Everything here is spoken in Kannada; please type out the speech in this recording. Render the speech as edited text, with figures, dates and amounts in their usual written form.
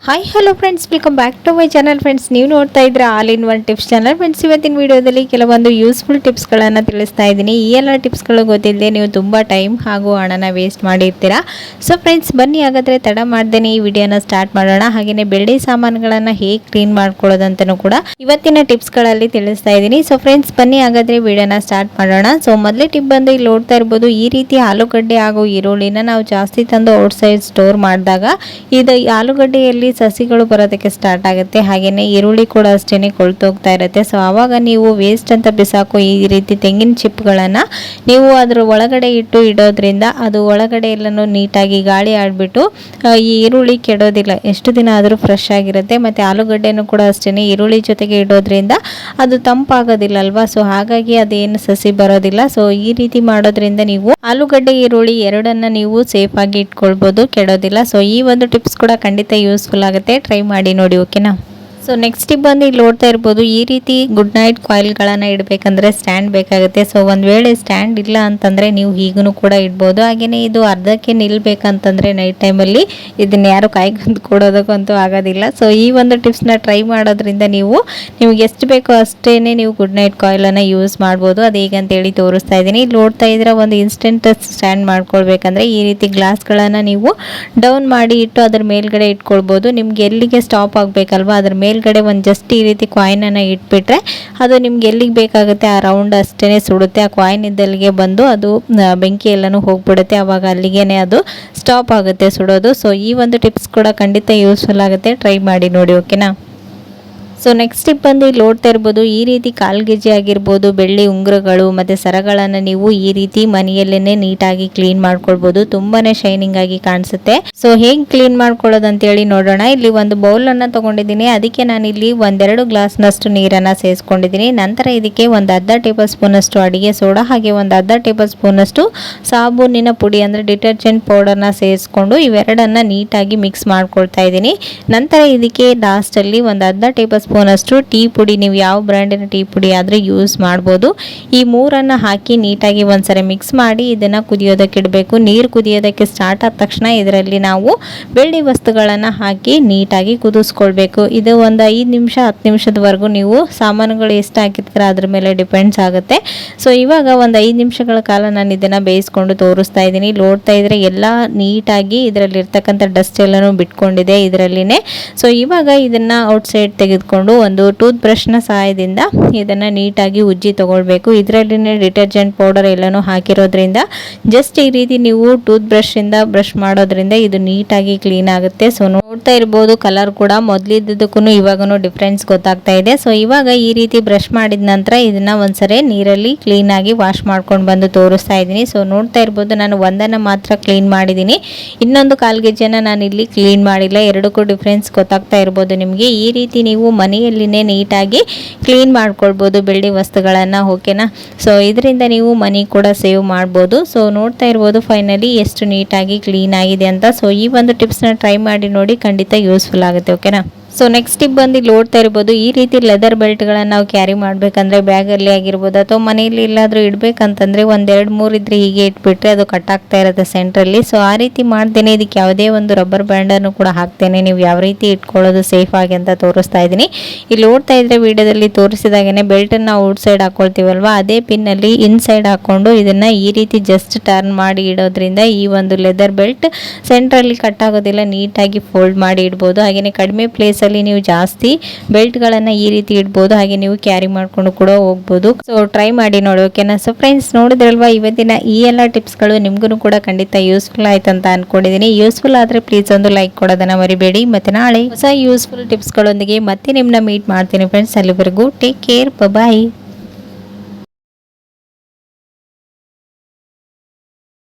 Hi hello friends, welcome back to my channel. Friends, ನೀವು ನೋಡ್ತಾ ಇದ್ರೆ all in one tips channel. Friends, ಇವತ್ತಿನ ವಿಡಿಯೋದಲ್ಲಿ ಕೆಲವೊಂದು ಯೂಸ್ಫುಲ್ ಟಿಪ್ಸ್ಗಳನ್ನು ತಿಳಿಸ್ತಾ ಇದ್ದೀನಿ. ಈ ಎಲ್ಲ ಟಿಪ್ಸ್ಗಳು ಗೊತ್ತಿಲ್ಲದೆ ನೀವು ತುಂಬ ಟೈಮ್ ಹಾಗೂ ಹಣನ ವೇಸ್ಟ್ ಮಾಡಿರ್ತೀರಾ. ಸೊ ಫ್ರೆಂಡ್ಸ್, ಬನ್ನಿ ಹಾಗಾದರೆ ತಡ ಮಾಡ್ದೇನೆ ಈ ವಿಡಿಯೋನ ಸ್ಟಾರ್ಟ್ ಮಾಡೋಣ. ಹಾಗೆಯೇ ಬೆಳ್ಳಿ ಸಾಮಾನುಗಳನ್ನು ಹೇಗೆ ಕ್ಲೀನ್ ಮಾಡ್ಕೊಳ್ಳೋದಂತನೂ ಕೂಡ ಇವತ್ತಿನ ಟಿಪ್ಸ್ಗಳಲ್ಲಿ ತಿಳಿಸ್ತಾ ಇದ್ದೀನಿ. ಸೊ ಫ್ರೆಂಡ್ಸ್, ಬನ್ನಿ ಹಾಗಾದರೆ ವಿಡಿಯೋನ ಸ್ಟಾರ್ಟ್ ಮಾಡೋಣ. ಸೊ ಮೊದಲೇ ಟಿಪ್ ಬಂದು ಇಲ್ಲಿ ನೋಡ್ತಾ ಇರ್ಬೋದು, ಈ ರೀತಿ ಆಲೂಗಡ್ಡೆ ಹಾಗೂ ಈರುಳ್ಳಿನ ನಾವು ಜಾಸ್ತಿ ತಂದು ಔಟ್ ಸೈಡ್ ಸ್ಟೋರ್ ಮಾಡಿದಾಗ ಇದು ಆಲೂಗಡ್ಡೆಯಲ್ಲಿ ಸಸಿಗಳು ಬರೋದಕ್ಕೆ ಸ್ಟಾರ್ಟ್ ಆಗುತ್ತೆ. ಹಾಗೇನೆ ಈರುಳ್ಳಿ ಕೂಡ ಅಷ್ಟೇನೆ ಕೊಳ್ತೋಗ್ತಾ ಇರುತ್ತೆ. ಸೊ ಆವಾಗ ನೀವು ವೇಸ್ಟ್ ಅಂತ ಬಿಸಾಕೋ ಈ ರೀತಿ ತೆಂಗಿನ ಚಿಪ್ಗಳನ್ನು ನೀವು ಅದರ ಒಳಗಡೆ ಇಡೋದ್ರಿಂದ ಅದು ಒಳಗಡೆ ಎಲ್ಲನೂ ನೀಟಾಗಿ ಗಾಳಿ ಆಡ್ಬಿಟ್ಟು ಈ ಈರುಳ್ಳಿ ಕೆಡೋದಿಲ್ಲ, ಎಷ್ಟು ದಿನ ಆದರೂ ಫ್ರೆಶ್ ಆಗಿರುತ್ತೆ. ಮತ್ತು ಆಲೂಗಡ್ಡೆನೂ ಕೂಡ ಅಷ್ಟೇ ಈರುಳ್ಳಿ ಜೊತೆಗೆ ಇಡೋದ್ರಿಂದ ಅದು ತಂಪಾಗೋದಿಲ್ಲ ಅಲ್ವಾ. ಸೊ ಹಾಗಾಗಿ ಅದೇನು ಸಸಿ ಬರೋದಿಲ್ಲ. ಸೊ ಈ ರೀತಿ ಮಾಡೋದ್ರಿಂದ ನೀವು ಆಲೂಗಡ್ಡೆ ಈರುಳ್ಳಿ ಎರಡನ್ನ ನೀವು ಸೇಫ್ ಆಗಿ ಇಟ್ಕೊಳ್ಬೋದು, ಕೆಡೋದಿಲ್ಲ. ಸೊ ಈ ಒಂದು ಟಿಪ್ಸ್ ಕೂಡ ಖಂಡಿತ ಯೂಸ್ಫುಲ್ ಆಗುತ್ತೆ, ಟ್ರೈ ಮಾಡಿ ನೋಡಿ, ಓಕೆನಾ. ಸೊ ನೆಕ್ಸ್ಟ್ ಟಿಪ್ ಬಂದು ಇಲ್ಲಿ ನೋಡ್ತಾ ಇರ್ಬೋದು, ಈ ರೀತಿ ಗುಡ್ ನೈಟ್ ಕಾಯಿಲ್ಗಳನ್ನು ಇಡಬೇಕಂದ್ರೆ ಸ್ಟ್ಯಾಂಡ್ ಬೇಕಾಗುತ್ತೆ. ಸೊ ಒಂದು ವೇಳೆ ಸ್ಟ್ಯಾಂಡ್ ಇಲ್ಲ ಅಂತಂದರೆ ನೀವು ಹೀಗೂ ಕೂಡ ಇಡ್ಬೋದು. ಹಾಗೆಯೇ ಇದು ಅರ್ಧಕ್ಕೆ ನಿಲ್ಬೇಕಂತಂದರೆ ನೈಟ್ ಟೈಮಲ್ಲಿ ಇದನ್ನು ಯಾರು ಕಾಯ್ಕೊಂಡು ಕೊಡೋದಕ್ಕಂತೂ ಆಗೋದಿಲ್ಲ. ಸೊ ಈ ಒಂದು ಟಿಪ್ಸ್ನ ಟ್ರೈ ಮಾಡೋದ್ರಿಂದ ನಿಮ್ಗೆ ಎಷ್ಟು ಬೇಕೋ ಅಷ್ಟೇ ನೀವು ಗುಡ್ ನೈಟ್ ಕಾಯಿಲನ್ನು ಯೂಸ್ ಮಾಡ್ಬೋದು. ಅದು ಹೇಗಂತೇಳಿ ತೋರಿಸ್ತಾ ಇದ್ದೀನಿ. ಇಲ್ಲಿ ನೋಡ್ತಾ ಇದ್ರೆ ಒಂದು ಇನ್ಸ್ಟೆಂಟ್ ಸ್ಟ್ಯಾಂಡ್ ಮಾಡ್ಕೊಳ್ಬೇಕಂದ್ರೆ ಈ ರೀತಿ ಗ್ಲಾಸ್ಗಳನ್ನು ನೀವು ಡೌನ್ ಮಾಡಿ ಇಟ್ಟು ಅದ್ರ ಮೇಲ್ಗಡೆ ಇಟ್ಕೊಳ್ಬೋದು. ನಿಮ್ಗೆ ಎಲ್ಲಿಗೆ ಸ್ಟಾಪ್ ಆಗಬೇಕಲ್ವಾ ಅದ್ರ ಮೇಲ್ಗಡೆ ಒಂದು ಜಸ್ಟ್ ಈ ರೀತಿ ಕಾಯಿನನ್ನು ಇಟ್ಬಿಟ್ರೆ ಅದು ನಿಮ್ಗೆ ಎಲ್ಲಿಗೆ ಬೇಕಾಗುತ್ತೆ ಆ ರೌಂಡ್ ಅಷ್ಟೇ ಸುಡುತ್ತೆ. ಆ ಕಾಯಿನ್ ಇದ್ದಲ್ಲಿಗೆ ಬಂದು ಅದು ಬೆಂಕಿ ಎಲ್ಲನೂ ಹೋಗ್ಬಿಡುತ್ತೆ. ಆವಾಗ ಅಲ್ಲಿಗೇನೆ ಅದು ಸ್ಟಾಪ್ ಆಗುತ್ತೆ ಸುಡೋದು. ಸೊ ಈ ಒಂದು ಟಿಪ್ಸ್ ಕೂಡ ಖಂಡಿತ ಯೂಸ್ಫುಲ್ ಆಗುತ್ತೆ, ಟ್ರೈ ಮಾಡಿ ನೋಡಿ, ಓಕೆನಾ. ಸೊ ನೆಕ್ಸ್ಟ್ ಟಿಪ್ ಬಂದು ಇಲ್ಲಿ ನೋಡ್ತಾ ಇರ್ಬೋದು, ಈ ರೀತಿ ಕಾಲ್ಗೆಜ್ಜೆ ಆಗಿರ್ಬೋದು, ಬೆಳ್ಳಿ ಉಂಗುರಗಳು ಮತ್ತು ಸರಗಳನ್ನು ನೀವು ಈ ರೀತಿ ಮನೆಯಲ್ಲೇ ನೀಟಾಗಿ ಕ್ಲೀನ್ ಮಾಡ್ಕೊಳ್ಬೋದು. ತುಂಬಾನೇ ಶೈನಿಂಗ್ ಆಗಿ ಕಾಣಿಸುತ್ತೆ. ಸೊ ಹೇಗೆ ಕ್ಲೀನ್ ಮಾಡ್ಕೊಳ್ಳೋದು ಅಂತೇಳಿ ನೋಡೋಣ. ಇಲ್ಲಿ ಒಂದು ಬೌಲನ್ನು ತೊಗೊಂಡಿದ್ದೀನಿ. ಅದಕ್ಕೆ ನಾನಿಲ್ಲಿ ಒಂದೆರಡು ಗ್ಲಾಸ್ನಷ್ಟು ನೀರನ್ನು ಸೇರಿಸ್ಕೊಂಡಿದ್ದೀನಿ. ನಂತರ ಇದಕ್ಕೆ ಒಂದು ಅರ್ಧ ಟೇಬಲ್ ಸ್ಪೂನಷ್ಟು ಅಡಿಗೆ ಸೋಡಾ ಹಾಗೆ ಒಂದು ಅರ್ಧ ಟೇಬಲ್ ಸ್ಪೂನಷ್ಟು ಸಾಬೂನಿನ ಪುಡಿ ಅಂದರೆ ಡಿಟರ್ಜೆಂಟ್ ಪೌಡರ್ನ ಸೇರಿಸ್ಕೊಂಡು ಇವೆರಡನ್ನ ನೀಟಾಗಿ ಮಿಕ್ಸ್ ಮಾಡ್ಕೊಳ್ತಾ ಇದ್ದೀನಿ. ನಂತರ ಇದಕ್ಕೆ ಲಾಸ್ಟಲ್ಲಿ ಒಂದು ಅರ್ಧ ಟೇಬಲ್ ಸ್ಪೂನಷ್ಟು ಟೀ ಪುಡಿ, ನೀವು ಯಾವ ಬ್ರ್ಯಾಂಡಿನ ಟೀ ಪುಡಿ ಆದರೆ ಯೂಸ್ ಮಾಡ್ಬೋದು. ಈ ಮೂರನ್ನು ಹಾಕಿ ನೀಟಾಗಿ ಒಂದ್ಸರಿ ಮಿಕ್ಸ್ ಮಾಡಿ ಇದನ್ನು ಕುದಿಯೋದಕ್ಕೆ ಇಡಬೇಕು. ನೀರು ಕುದಿಯೋದಕ್ಕೆ ಸ್ಟಾರ್ಟ್ ಆದ ತಕ್ಷಣ ಇದರಲ್ಲಿ ನಾವು ಬೆಳ್ಳಿ ವಸ್ತುಗಳನ್ನು ಹಾಕಿ ನೀಟಾಗಿ ಕುದಿಸ್ಕೊಳ್ಬೇಕು. ಇದು ಒಂದು 5 ನಿಮಿಷ 10 ನಿಮಿಷದವರೆಗೂ ನೀವು ಸಾಮಾನುಗಳು ಎಷ್ಟು ಹಾಕಿರ್ತೀರ ಅದ್ರ ಮೇಲೆ ಡಿಪೆಂಡ್ಸ್ ಆಗುತ್ತೆ. ಸೊ ಇವಾಗ ಒಂದು 5 ನಿಮಿಷಗಳ ಕಾಲ ನಾನು ಇದನ್ನು ಬೇಯಿಸ್ಕೊಂಡು ತೋರಿಸ್ತಾ ಇದ್ದೀನಿ. ನೋಡ್ತಾ ಇದ್ರೆ ಎಲ್ಲ ನೀಟಾಗಿ ಇದರಲ್ಲಿ ಇರ್ತಕ್ಕಂಥ ಡಸ್ಟ್ ಎಲ್ಲನೂ ಬಿಟ್ಕೊಂಡಿದೆ ಇದರಲ್ಲಿನೇ. ಸೊ ಇವಾಗ ಇದನ್ನು ಔಟ್ಸೈಡ್ ತೆಗೆದುಕೊಂಡು ಒಂದು ಟೂತ್ ಬ್ರಷ್ನ ಸಹಾಯದಿಂದ ಇದನ್ನು ನೀಟಾಗಿ ಉಜ್ಜಿ ತಗೊಳ್ಬೇಕು. ಇದರಲ್ಲಿನೇ ಡಿಟರ್ಜೆಂಟ್ ಪೌಡರ್ ಎಲ್ಲನೂ ಹಾಕಿರೋದ್ರಿಂದ ಜಸ್ಟ್ ಈ ರೀತಿ ನೀವು ಟೂತ್ ಬ್ರಷಿಂದ ಬ್ರಷ್ ಮಾಡೋದ್ರಿಂದ ಇದು ನೀಟಾಗಿ ಕ್ಲೀನ್ ಆಗುತ್ತೆ. ಸೊ ನೋಡ್ತಾ ಇರ್ಬೋದು, ಕಲರ್ ಕೂಡ ಮೊದಲಿದ್ದಕ್ಕೂ ಇವಾಗೂ ಡಿಫ್ರೆನ್ಸ್ ಗೊತ್ತಾಗ್ತಾ ಇದೆ. ಸೊ ಇವಾಗ ಈ ರೀತಿ ಬ್ರಷ್ ಮಾಡಿದ ನಂತರ ಇದನ್ನ ಒಂದ್ಸರಿ ನೀರಲ್ಲಿ ಕ್ಲೀನಾಗಿ ವಾಶ್ ಮಾಡ್ಕೊಂಡು ಬಂದು ತೋರಿಸ್ತಾ ಇದ್ದೀನಿ. ಸೊ ನೋಡ್ತಾ ಇರ್ಬೋದು, ನಾನು ಒಂದನ್ನು ಮಾತ್ರ ಕ್ಲೀನ್ ಮಾಡಿದ್ದೀನಿ, ಇನ್ನೊಂದು ಕಾಲ್ಗೆಜ್ಜೆನ ನಾನು ಇಲ್ಲಿ ಕ್ಲೀನ್ ಮಾಡಿಲ್ಲ. ಎರಡಕ್ಕೂ ಡಿಫ್ರೆನ್ಸ್ ಗೊತ್ತಾಗ್ತಾ ಇರ್ಬೋದು ನಿಮಗೆ. ಈ ರೀತಿ ನೀವು ಮನೆಯಲ್ಲಿನೇ ನೀಟಾಗಿ ಕ್ಲೀನ್ ಮಾಡ್ಕೊಳ್ಬೋದು ಬೆಳ್ಳಿ ವಸ್ತುಗಳನ್ನು, ಓಕೆನಾ. ಸೊ ಇದರಿಂದ ನೀವು ಮನಿ ಕೂಡ ಸೇವ್ ಮಾಡ್ಬೋದು. ಸೊ ನೋಡ್ತಾ ಇರ್ಬೋದು ಫೈನಲಿ ಎಷ್ಟು ನೀಟಾಗಿ ಕ್ಲೀನ್ ಆಗಿದೆ ಅಂತ. ಸೊ ಈ ಒಂದು ಟಿಪ್ಸ್ನ ಟ್ರೈ ಮಾಡಿ ನೋಡಿ, ಖಂಡಿತ ಯೂಸ್ಫುಲ್ ಆಗುತ್ತೆ, ಓಕೆನಾ. ಸೊ ನೆಕ್ಸ್ಟ್ ಟಿಪ್ ಬಂದು ನೋಡ್ತಾ ಇರ್ಬೋದು, ಈ ರೀತಿ ಲೆದರ್ ಬೆಲ್ಟ್ಗಳನ್ನು ನಾವು ಕ್ಯಾರಿ ಮಾಡಬೇಕಂದ್ರೆ ಬ್ಯಾಗಲ್ಲಿ ಆಗಿರ್ಬೋದು ಅಥವಾ ಮನೆಯಲ್ಲಿ ಎಲ್ಲಾದರೂ ಇಡಬೇಕಂತಂದರೆ 1-2-3 ಇದ್ರೆ ಹೀಗೆ ಇಟ್ಬಿಟ್ರೆ ಅದು ಕಟ್ ಆಗ್ತಾ ಇರುತ್ತೆ ಸೆಂಟ್ರಲ್ಲಿ. ಸೊ ಆ ರೀತಿ ಮಾಡ್ದೇನೆ ಇದಕ್ಕೆ ಯಾವುದೇ ಒಂದು ರಬ್ಬರ್ ಬ್ಯಾಂಡನ್ನು ಕೂಡ ಹಾಕ್ತೇನೆ. ನೀವು ಯಾವ ರೀತಿ ಇಟ್ಕೊಳ್ಳೋದು ಸೇಫ್ ಆಗಿ ಅಂತ ತೋರಿಸ್ತಾ ಇದ್ದೀನಿ. ಇಲ್ಲಿ ನೋಡ್ತಾ ಇದ್ರೆ ವಿಡಿಯೋದಲ್ಲಿ ತೋರಿಸಿದಾಗೇ ಬೆಲ್ಟನ್ನು ಔಟ್ ಸೈಡ್ ಹಾಕೊಳ್ತೀವಲ್ವ, ಅದೇ ಪಿನ್ನಲ್ಲಿ ಇನ್ಸೈಡ್ ಹಾಕ್ಕೊಂಡು ಇದನ್ನು ಈ ರೀತಿ ಜಸ್ಟ್ ಟರ್ನ್ ಮಾಡಿ ಇಡೋದ್ರಿಂದ ಈ ಒಂದು ಲೆದರ್ ಬೆಲ್ಟ್ ಸೆಂಟ್ರಲ್ಲಿ ಕಟ್ ಆಗೋದಿಲ್ಲ, ನೀಟಾಗಿ ಫೋಲ್ಡ್ ಮಾಡಿ ಇಡ್ಬೋದು. ಹಾಗೆಯೇ ಕಡಿಮೆ ಪ್ಲೇಸ್ ಅಲ್ಲಿ ನೀವು ಜಾಸ್ತಿ ಬೆಲ್ಟ್ಗಳನ್ನು ಈ ರೀತಿ ಇಡ್ಬೋದು, ಹಾಗೆ ನೀವು ಕ್ಯಾರಿ ಮಾಡ್ಕೊಂಡು ಕೂಡ ಹೋಗ್ಬೋದು. ಸೊ ಟ್ರೈ ಮಾಡಿ ನೋಡಿ, ಓಕೆನಾ. ಸೊ ಫ್ರೆಂಡ್ಸ್, ನೋಡಿದ್ರಲ್ವಾ ಇವತ್ತಿನ ಈ ಎಲ್ಲ ಟಿಪ್ಸ್ಗಳು ನಿಮ್ಗೂ ಕೂಡ ಖಂಡಿತ ಯೂಸ್ಫುಲ್ ಆಯ್ತು ಅಂತ ಅನ್ಕೊಂಡಿದ್ದೀನಿ. ಯೂಸ್ಫುಲ್ ಆದರೆ ಪ್ಲೀಸ್ ಒಂದು ಲೈಕ್ ಕೊಡೋದನ್ನ ಮರಿಬೇಡಿ. ಮತ್ತೆ ನಾಳೆ ಹೊಸ ಯೂಸ್ಫುಲ್ ಟಿಪ್ಸ್ಗಳೊಂದಿಗೆ ಮತ್ತೆ ನಿಮ್ಮನ್ನ ಮೀಟ್ ಮಾಡ್ತೀನಿ ಫ್ರೆಂಡ್ಸ್. ಅಲ್ಲಿವರೆಗೂ ಟೇಕ್ ಕೇರ್, ಬಾಯ್.